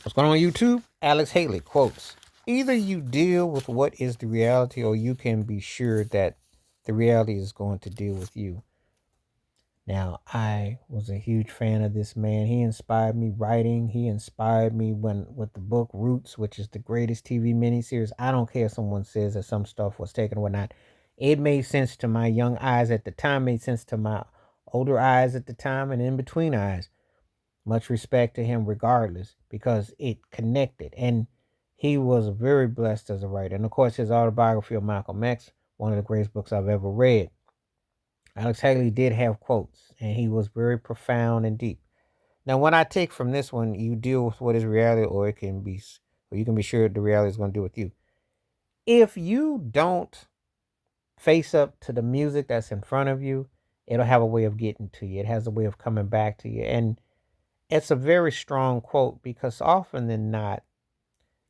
What's going on YouTube? Alex Haley quotes, either you deal with what is the reality or you can be sure that the reality is going to deal with you. Now, I was a huge fan of this man. He inspired me writing. He inspired me when with the book Roots, which is the greatest TV miniseries. I don't care if someone says that some stuff was taken or not. It made sense to my young eyes at the time, made sense to my older eyes at the time, and in between eyes. Much respect to him regardless, because it connected. And he was very blessed as a writer. And of course, his autobiography of Malcolm X, one of the greatest books I've ever read. Alex Haley did have quotes, and he was very profound and deep. Now, when I take from this one, you deal with what is reality, or you can be sure the reality is going to deal with you. If you don't face up to the music that's in front of you, it'll have a way of getting to you. It has a way of coming back to you. And it's a very strong quote because often than not,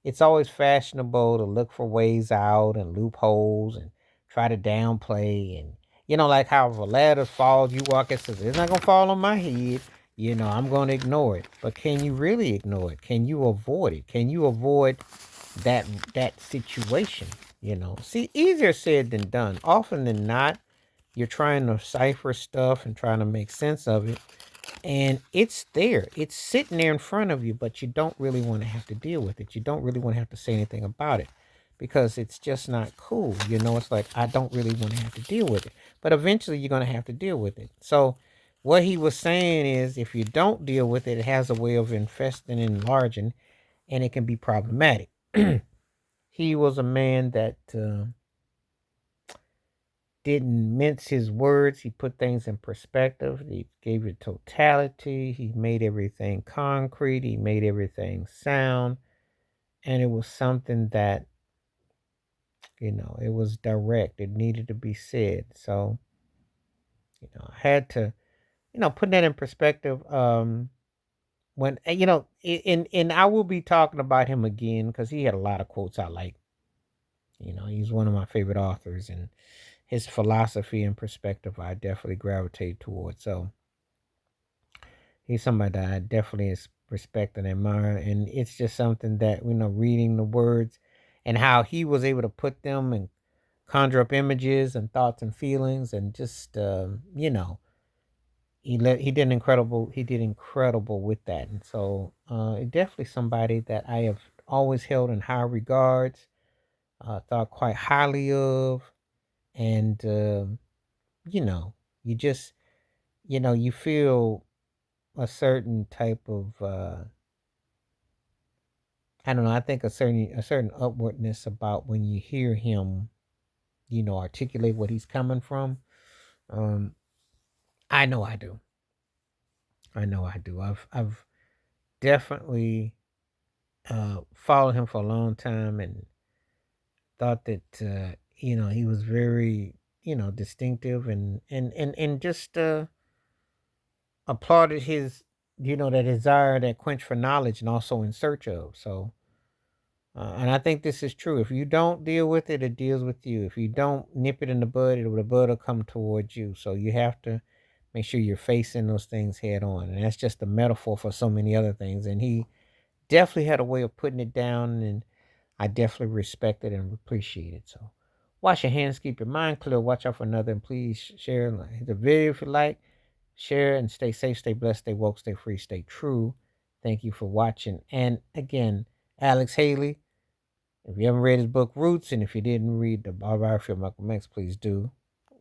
it's always fashionable to look for ways out and loopholes and try to downplay. And, like how if a ladder falls, you walk it, says, it's not going to fall on my head. I'm going to ignore it. But can you really ignore it? Can you avoid it? Can you avoid that situation? See, easier said than done. Often than not, you're trying to cipher stuff and trying to make sense of it, and it's there. It's sitting there in front of you, but you don't really want to have to deal with it. You don't really want to have to say anything about it because it's just not cool. It's like, I don't really want to have to deal with it. But eventually you're going to have to deal with it. So what he was saying is if you don't deal with it, it has a way of infesting and enlarging, and it can be problematic. He was a man that didn't mince his words. He put things in perspective. He gave it totality. He made everything concrete. He made everything sound. And it was something that, it was direct. It needed to be said. So, I had to, put that in perspective. When, and I will be talking about him again because he had a lot of quotes I like. He's one of my favorite authors, and his philosophy and perspective I definitely gravitate towards. So he's somebody that I definitely respect and admire. And it's just something that, reading the words and how he was able to put them and conjure up images and thoughts and feelings, and just, he did incredible with that. And so definitely somebody that I have always held in high regards, thought quite highly of. And you know you just, you feel a certain type of, I don't know, I think a certain upwardness about when you hear him, articulate what he's coming from. um I know I do. I've definitely followed him for a long time, and thought that, he was very, distinctive, and just applauded his, that desire, that quench for knowledge, and also in search of. So, and I think this is true. If you don't deal with it, it deals with you. If you don't nip it in the bud, the bud will come towards you. So you have to make sure you're facing those things head on. And that's just a metaphor for so many other things. And he definitely had a way of putting it down, and I definitely respect it and appreciate it. So wash your hands, keep your mind clear, watch out for another, and please share and like the video if you like. Share and stay safe, stay blessed, stay woke, stay free, stay true. Thank you for watching. And again, Alex Haley, if you haven't read his book Roots, and if you didn't read the biography of Malcolm X, please do.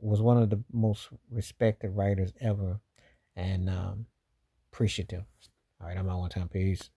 Was one of the most respected writers ever, and appreciative. All right, I'm out one time. Peace.